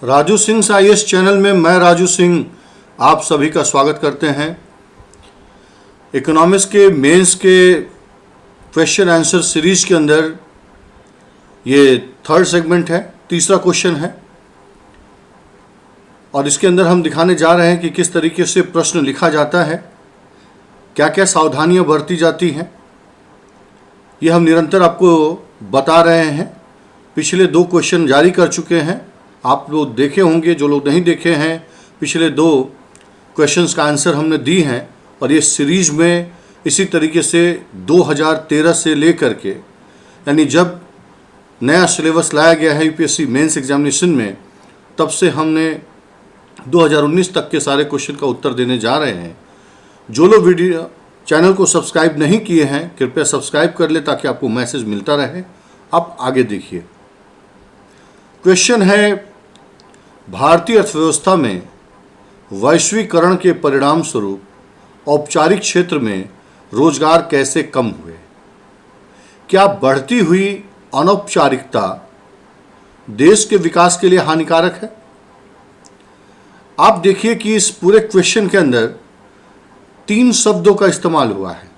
Raju Singh IAS channel में मैं राजू सिंह आप सभी का स्वागत करते हैं। इकोनॉमिक्स के मेंस के क्वेश्चन आंसर सीरीज के अंदर ये थर्ड सेगमेंट है, तीसरा क्वेश्चन है और इसके अंदर हम दिखाने जा रहे हैं कि किस तरीके से प्रश्न लिखा जाता है, क्या क्या सावधानियां बरती जाती हैं। ये हम निरंतर आपको बता रहे हैं। पिछले दो क्वेश्चन जारी कर चुके हैं, आप लोग देखे होंगे। जो लोग नहीं देखे हैं, पिछले दो क्वेश्चंस का आंसर हमने दी हैं और ये सीरीज में इसी तरीके से 2013 से लेकर के, यानी जब नया सिलेबस लाया गया है यूपीएससी मेंस एग्जामिनेशन में, तब से हमने 2019 तक के सारे क्वेश्चन का उत्तर देने जा रहे हैं। जो लोग वीडियो चैनल को सब्सक्राइब नहीं किए हैं, कृपया सब्सक्राइब कर ले ताकि आपको मैसेज मिलता रहे। अब आगे देखिए, क्वेश्चन है, भारतीय अर्थव्यवस्था में वैश्वीकरण के परिणाम स्वरूप औपचारिक क्षेत्र में रोजगार कैसे कम हुए? क्या बढ़ती हुई अनौपचारिकता देश के विकास के लिए हानिकारक है? आप देखिए कि इस पूरे क्वेश्चन के अंदर तीन शब्दों का इस्तेमाल हुआ है: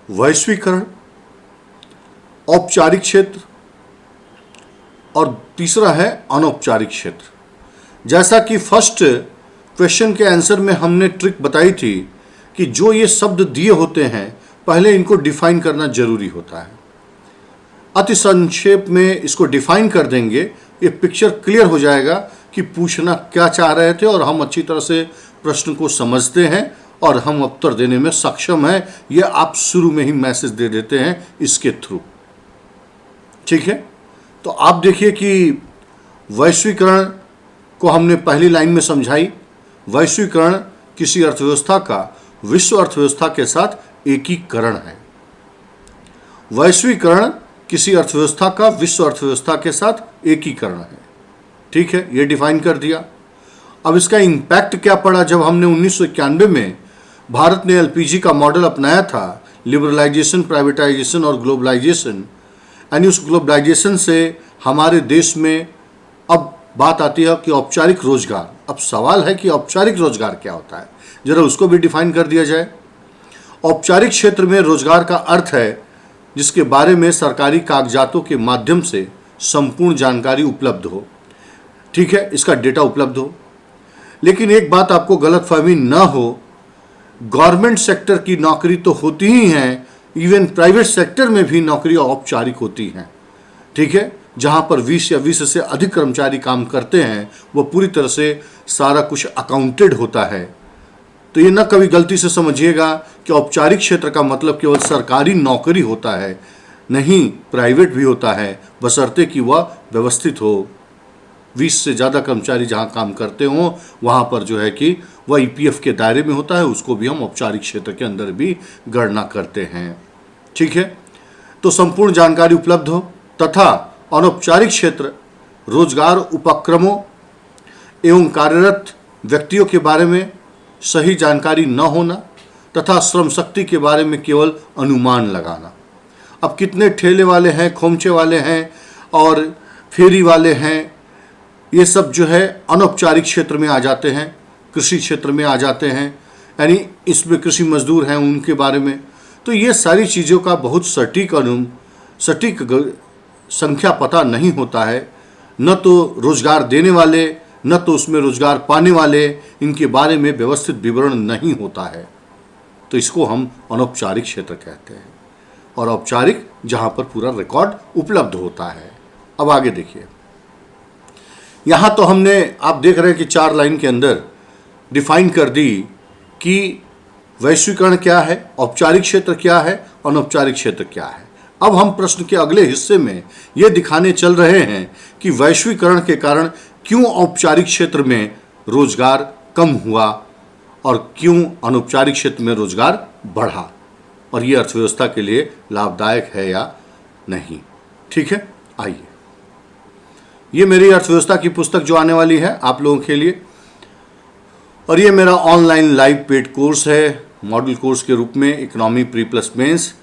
वैश्वीकरण, औपचारिक क्षेत्र और तीसरा है अनौपचारिक क्षेत्र। जैसा कि फर्स्ट क्वेश्चन के आंसर में हमने ट्रिक बताई थी कि जो ये शब्द दिए होते हैं, पहले इनको डिफाइन करना जरूरी होता है। अति संक्षेप में इसको डिफाइन कर देंगे, ये पिक्चर क्लियर हो जाएगा कि पूछना क्या चाह रहे थे और हम अच्छी तरह से प्रश्न को समझते हैं और हम उत्तर देने में सक्षम हैं। ये आप शुरू में ही मैसेज दे देते हैं इसके थ्रू, ठीक है। तो आप देखिए कि वैश्वीकरण को हमने पहली लाइन में समझाई। वैश्वीकरण किसी अर्थव्यवस्था का विश्व अर्थव्यवस्था के साथ एकीकरण है। वैश्वीकरण किसी अर्थव्यवस्था का विश्व अर्थव्यवस्था के साथ एकीकरण है, ठीक है, ये डिफाइन कर दिया। अब इसका इम्पैक्ट क्या पड़ा जब हमने 1991 में भारत ने एलपीजी का मॉडल अपनाया था, लिबरलाइजेशन, प्राइवेटाइजेशन और ग्लोबलाइजेशन। यानी उस ग्लोबलाइजेशन से हमारे देश में अब बात आती है कि औपचारिक रोजगार। अब सवाल है कि औपचारिक रोजगार क्या होता है, जरा उसको भी डिफाइन कर दिया जाए। औपचारिक क्षेत्र में रोजगार का अर्थ है जिसके बारे में सरकारी कागजातों के माध्यम से संपूर्ण जानकारी उपलब्ध हो, ठीक है, इसका डेटा उपलब्ध हो। लेकिन एक बात आपको गलतफहमी ना हो, गवर्नमेंट सेक्टर की नौकरी तो होती ही हैं, इवन प्राइवेट सेक्टर में भी नौकरियां औपचारिक होती हैं, ठीक है, जहां पर 20 या 20 से अधिक कर्मचारी काम करते हैं। वो पूरी तरह से सारा कुछ अकाउंटेड होता है। तो ये ना कभी गलती से समझिएगा कि औपचारिक क्षेत्र का मतलब केवल सरकारी नौकरी होता है, नहीं, प्राइवेट भी होता है, बशर्ते कि वह व्यवस्थित हो। 20 से ज़्यादा कर्मचारी जहां काम करते हों, वहां पर जो है कि वह ईपीएफ के दायरे में होता है, उसको भी हम औपचारिक क्षेत्र के अंदर भी गणना करते हैं, ठीक है। तो संपूर्ण जानकारी उपलब्ध हो। तथा अनौपचारिक क्षेत्र रोजगार उपक्रमों एवं कार्यरत व्यक्तियों के बारे में सही जानकारी न होना तथा श्रम शक्ति के बारे में केवल अनुमान लगाना। अब कितने ठेले वाले हैं, खोमचे वाले हैं और फेरी वाले हैं, ये सब जो है अनौपचारिक क्षेत्र में आ जाते हैं, कृषि क्षेत्र में आ जाते हैं, यानी इसमें कृषि मजदूर हैं उनके बारे में। तो ये सारी चीज़ों का बहुत सटीक संख्या पता नहीं होता है। न तो रोजगार देने वाले, न तो उसमें रोजगार पाने वाले, इनके बारे में व्यवस्थित विवरण नहीं होता है। तो इसको हम अनौपचारिक क्षेत्र कहते हैं और औपचारिक जहाँ पर पूरा रिकॉर्ड उपलब्ध होता है। अब आगे देखिए, यहाँ तो हमने, आप देख रहे हैं कि 4 लाइन के अंदर डिफाइन कर दी कि वैश्वीकरण क्या है, औपचारिक क्षेत्र क्या है, अनौपचारिक क्षेत्र क्या है। अब हम प्रश्न के अगले हिस्से में ये दिखाने चल रहे हैं कि वैश्वीकरण के कारण क्यों औपचारिक क्षेत्र में रोजगार कम हुआ और क्यों अनौपचारिक क्षेत्र में रोजगार बढ़ा, और ये अर्थव्यवस्था के लिए लाभदायक है या नहीं, ठीक है। आइए, ये मेरी अर्थव्यवस्था की पुस्तक जो आने वाली है आप लोगों के लिए, और ये मेरा ऑनलाइन लाइव पेड कोर्स है मॉडल कोर्स के रूप में, इकोनॉमी प्री प्लस मेंस,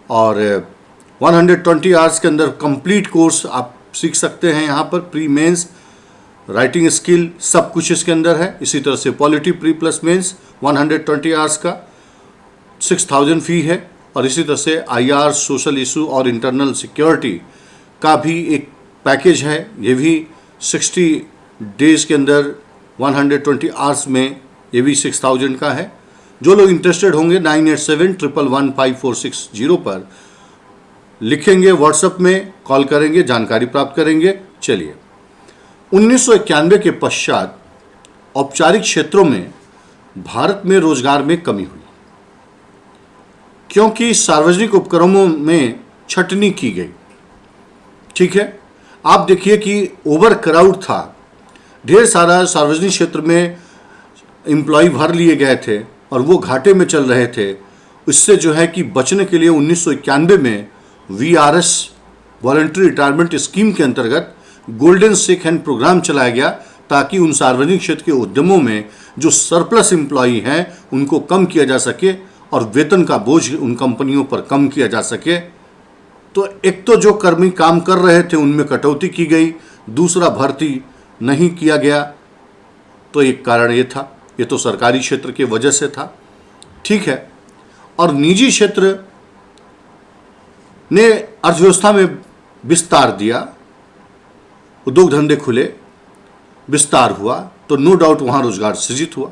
और 120 आवर्स के अंदर कंप्लीट कोर्स आप सीख सकते हैं यहाँ पर प्री मेंस राइटिंग स्किल सब कुछ इसके अंदर है। इसी तरह से polity pre plus mains 120 hours का 6000 फी है। और इसी तरह से IR, सोशल इशू और इंटरनल सिक्योरिटी का भी एक पैकेज है, ये भी 60 डेज के अंदर 120 आवर्स में ये भी 6000 का है। जो लोग इंटरेस्टेड होंगे 9871115460 पर लिखेंगे, व्हाट्सएप में कॉल करेंगे, जानकारी प्राप्त करेंगे। चलिए, 1991 के पश्चात औपचारिक क्षेत्रों में भारत में रोजगार में कमी हुई, क्योंकि सार्वजनिक उपक्रमों में छटनी की गई। ठीक है, आप देखिए कि ओवर क्राउड था, ढेर सारा सार्वजनिक क्षेत्र में एम्प्लॉय भर लिए गए थे और वो घाटे में चल रहे थे। इससे जो है कि बचने के लिए 1991 में VRS वॉलंटरी रिटायरमेंट स्कीम के अंतर्गत गोल्डन शेक हैंड प्रोग्राम चलाया गया, ताकि उन सार्वजनिक क्षेत्र के उद्यमों में जो सरप्लस एम्प्लॉई हैं उनको कम किया जा सके और वेतन का बोझ उन कंपनियों पर कम किया जा सके। तो एक तो जो कर्मी काम कर रहे थे उनमें कटौती की गई, दूसरा भर्ती नहीं किया गया। तो एक कारण ये था, ये तो सरकारी क्षेत्र की वजह से था। ठीक है, और निजी क्षेत्र ने अर्थव्यवस्था में विस्तार दिया, उद्योग धंधे खुले, विस्तार हुआ, तो नो डाउट वहां रोजगार सृजित हुआ।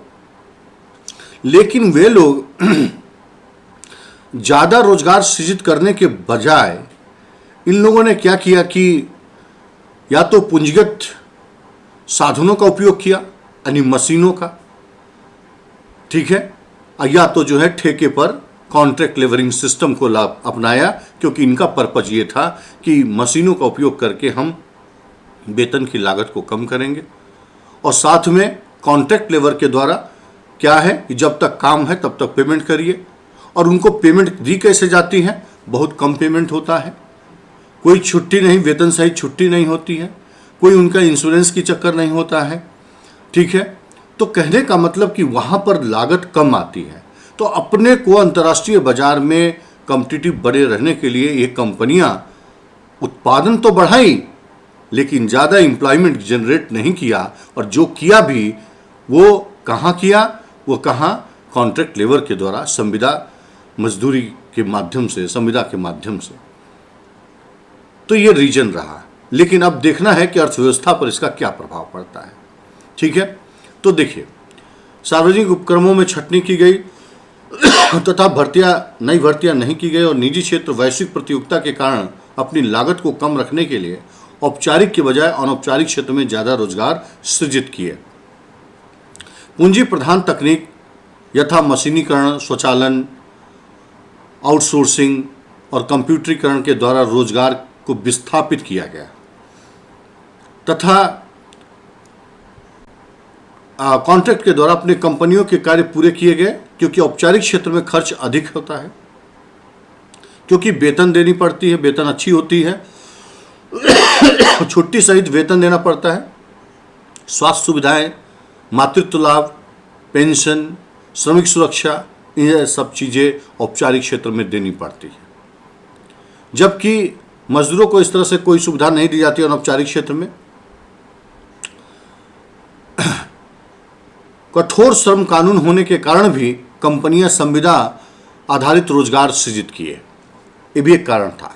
लेकिन वे लोग ज्यादा रोजगार सृजित करने के बजाय इन लोगों ने क्या किया कि या तो पूंजीगत साधनों का उपयोग किया, यानी मशीनों का, ठीक है, या तो जो है ठेके पर कॉन्ट्रैक्ट लेबरिंग सिस्टम को लाभ अपनाया, क्योंकि इनका पर्पज ये था कि मशीनों का उपयोग करके हम वेतन की लागत को कम करेंगे। और साथ में कॉन्ट्रैक्ट लेबर के द्वारा क्या है कि जब तक काम है तब तक पेमेंट करिए, और उनको पेमेंट दी कैसे जाती है, बहुत कम पेमेंट होता है, कोई छुट्टी नहीं, वेतन सहित छुट्टी नहीं होती है, कोई उनका इंश्योरेंस की चक्कर नहीं होता है। ठीक है, तो कहने का मतलब कि वहाँ पर लागत कम आती है। तो अपने को अंतर्राष्ट्रीय बाजार में कॉम्पिटिटिव बने रहने के लिए ये कंपनियां उत्पादन तो बढ़ाई, लेकिन ज़्यादा एम्प्लॉयमेंट जनरेट नहीं किया, और जो किया भी वो कहाँ किया, वो कहाँ कॉन्ट्रैक्ट लेबर के द्वारा, संविदा मजदूरी के माध्यम से, संविदा के माध्यम से। तो ये रीजन रहा। लेकिन अब देखना है कि अर्थव्यवस्था पर इसका क्या प्रभाव पड़ता है। ठीक है, तो देखिए, सार्वजनिक उपक्रमों में छटनी की गई तथा नई भर्तियां नहीं की गई, और निजी क्षेत्र वैश्विक प्रतियोगिता के कारण अपनी लागत को कम रखने के लिए औपचारिक के बजाय अनौपचारिक क्षेत्र में ज़्यादा रोजगार सृजित किए। पूंजी प्रधान तकनीक यथा मशीनीकरण, स्वचालन, आउटसोर्सिंग और कंप्यूटरीकरण के द्वारा रोजगार को विस्थापित किया गया, तथा कॉन्ट्रैक्ट के द्वारा अपने कंपनियों के कार्य पूरे किए गए, क्योंकि औपचारिक क्षेत्र में खर्च अधिक होता है, क्योंकि वेतन देनी पड़ती है, वेतन अच्छी होती है, छुट्टी सहित वेतन देना पड़ता है, स्वास्थ्य सुविधाएं, मातृत्व लाभ, पेंशन, श्रमिक सुरक्षा, ये सब चीज़ें औपचारिक क्षेत्र में देनी पड़ती है। जबकि मजदूरों को इस तरह से कोई सुविधा नहीं दी जाती अनौपचारिक क्षेत्र में। कठोर श्रम कानून होने के कारण भी कंपनियां संविदा आधारित रोजगार सृजित किए, ये भी एक कारण था।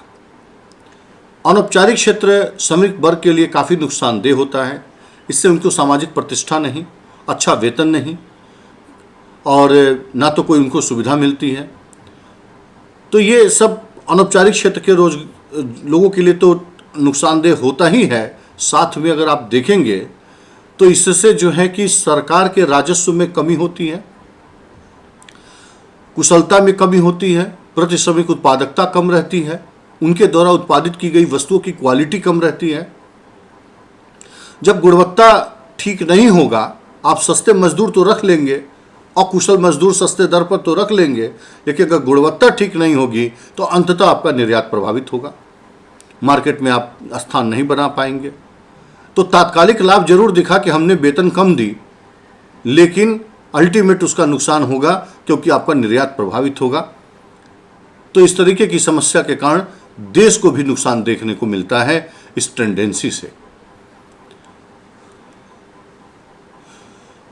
अनौपचारिक क्षेत्र श्रमिक वर्ग के लिए काफ़ी नुकसानदेह होता है। इससे उनको सामाजिक प्रतिष्ठा नहीं, अच्छा वेतन नहीं, और ना तो कोई उनको सुविधा मिलती है। तो ये सब अनौपचारिक क्षेत्र के लोगों के लिए तो नुकसानदेह होता ही है। साथ में अगर आप देखेंगे तो इससे जो है कि सरकार के राजस्व में कमी होती है, कुशलता में कमी होती है, प्रति श्रमिक उत्पादकता कम रहती है, उनके द्वारा उत्पादित की गई वस्तुओं की क्वालिटी कम रहती है। जब गुणवत्ता ठीक नहीं होगा, आप सस्ते मजदूर तो रख लेंगे, अकुशल मजदूर सस्ते दर पर तो रख लेंगे, लेकिन अगर गुणवत्ता ठीक नहीं होगी तो अंततः आपका निर्यात प्रभावित होगा, मार्केट में आप स्थान नहीं बना पाएंगे। तो तात्कालिक लाभ जरूर दिखा कि हमने वेतन कम दी, लेकिन अल्टीमेट उसका नुकसान होगा, क्योंकि आपका निर्यात प्रभावित होगा। तो इस तरीके की समस्या के कारण देश को भी नुकसान देखने को मिलता है इस टेंडेंसी से।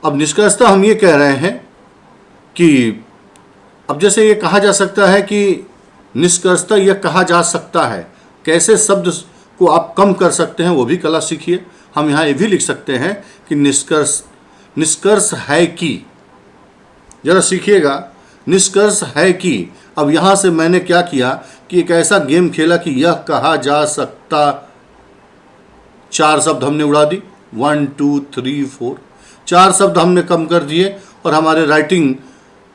अब निष्कर्षतः हम ये कह रहे हैं कि अब जैसे ये कहा जा सकता है कि निष्कर्षतः यह कहा जा सकता है, कैसे शब्द को आप कम कर सकते हैं वो भी कला सीखिए। हम यहाँ ये भी लिख सकते हैं कि निष्कर्ष है कि, जरा सीखिएगा, निष्कर्ष है कि। अब यहाँ से मैंने क्या किया कि एक ऐसा गेम खेला कि यह कहा जा सकता, 4 शब्द हमने उड़ा दी, 1 2 3 4, 4 शब्द हमने कम कर दिए और हमारे राइटिंग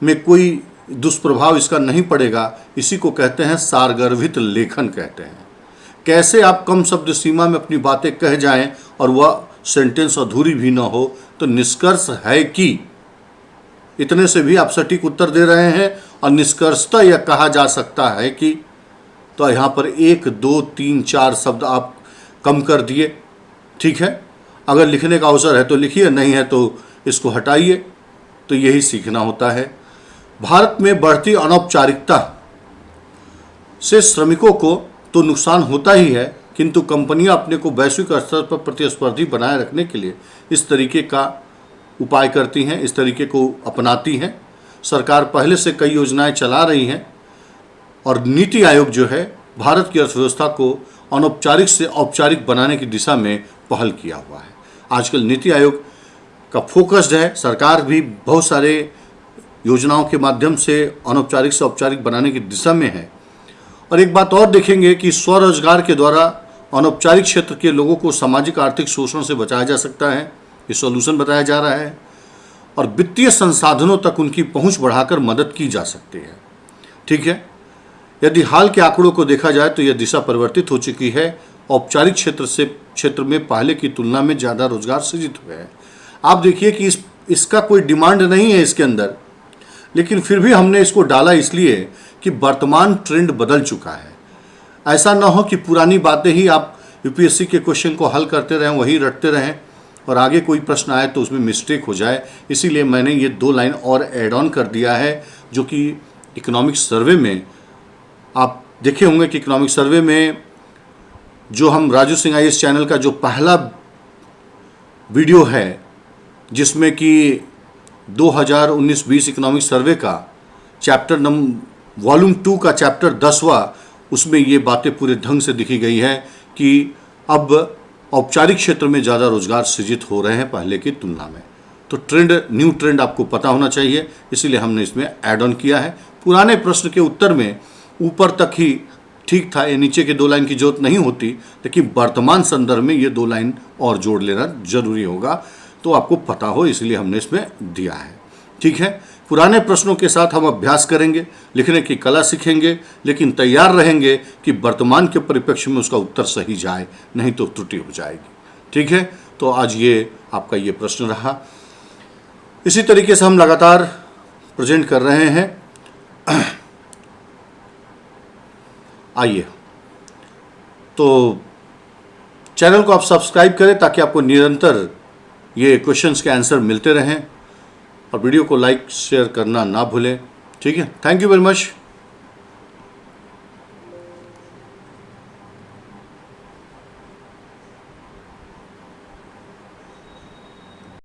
में कोई दुष्प्रभाव इसका नहीं पड़ेगा। इसी को कहते हैं सारगर्भित लेखन कहते हैं। कैसे आप कम शब्द सीमा में अपनी बातें कह जाएं और वह सेंटेंस अधूरी भी ना हो। तो निष्कर्ष है कि, इतने से भी आप सटीक उत्तर दे रहे हैं। और निष्कर्षतः यह कहा जा सकता है कि, तो यहाँ पर 1 2 3 4 शब्द आप कम कर दिए। ठीक है, अगर लिखने का अवसर है तो लिखिए, नहीं है तो इसको हटाइए। तो यही सीखना होता है। भारत में बढ़ती अनौपचारिकता से श्रमिकों को तो नुकसान होता ही है, किंतु कंपनियां अपने को वैश्विक स्तर पर प्रतिस्पर्धी बनाए रखने के लिए इस तरीके का उपाय करती हैं, इस तरीके को अपनाती हैं। सरकार पहले से कई योजनाएं चला रही हैं और नीति आयोग जो है भारत की अर्थव्यवस्था को अनौपचारिक से औपचारिक बनाने की दिशा में पहल किया हुआ है। आजकल नीति आयोग का फोकस्ड है, सरकार भी बहुत सारे योजनाओं के माध्यम से अनौपचारिक से औपचारिक बनाने की दिशा में है। और एक बात और देखेंगे कि स्वरोजगार के द्वारा अनौपचारिक क्षेत्र के लोगों को सामाजिक आर्थिक शोषण से बचाया जा सकता है, ये सॉल्यूशन बताया जा रहा है। और वित्तीय संसाधनों तक उनकी पहुंच बढ़ाकर मदद की जा सकती है। ठीक है, यदि हाल के आंकड़ों को देखा जाए तो यह दिशा परिवर्तित हो चुकी है। औपचारिक क्षेत्र में पहले की तुलना में ज़्यादा रोजगार सृजित हुए हैं। आप देखिए कि इसका कोई डिमांड नहीं है इसके अंदर, लेकिन फिर भी हमने इसको डाला इसलिए कि वर्तमान ट्रेंड बदल चुका है। ऐसा ना हो कि पुरानी बातें ही आप यूपीएससी के क्वेश्चन को हल करते रहें, वही रटते रहें और आगे कोई प्रश्न आए तो उसमें मिस्टेक हो जाए। इसीलिए मैंने ये 2 लाइन और ऐड ऑन कर दिया है, जो कि इकोनॉमिक सर्वे में आप देखे होंगे कि इकोनॉमिक सर्वे में जो हम राजू सिंह IAS चैनल का जो पहला वीडियो है, जिसमें कि 2019-20 इकोनॉमिक सर्वे का चैप्टर वॉल्यूम 2 का चैप्टर 10वां, उसमें ये बातें पूरे ढंग से दिखी गई है कि अब औपचारिक क्षेत्र में ज़्यादा रोजगार सृजित हो रहे हैं पहले की तुलना में। तो न्यू ट्रेंड आपको पता होना चाहिए, इसीलिए हमने इसमें ऐड ऑन किया है। पुराने प्रश्न के उत्तर में ऊपर तक ही ठीक था, ये नीचे के 2 लाइन की जरूरत नहीं होती, लेकिन वर्तमान संदर्भ में ये 2 लाइन और जोड़ लेना जरूरी होगा, तो आपको पता हो, इसलिए हमने इसमें दिया है। ठीक है, पुराने प्रश्नों के साथ हम अभ्यास करेंगे, लिखने की कला सीखेंगे, लेकिन तैयार रहेंगे कि वर्तमान के परिप्रेक्ष्य में उसका उत्तर सही जाए, नहीं तो त्रुटि हो जाएगी। ठीक है, तो आज ये आपका ये प्रश्न रहा। इसी तरीके से हम लगातार प्रेजेंट कर रहे हैं। आइए, तो चैनल को आप सब्सक्राइब करें ताकि आपको निरंतर ये क्वेश्चंस के आंसर मिलते रहें, और वीडियो को लाइक शेयर करना ना भूलें। ठीक है, थैंक यू वेरी मच।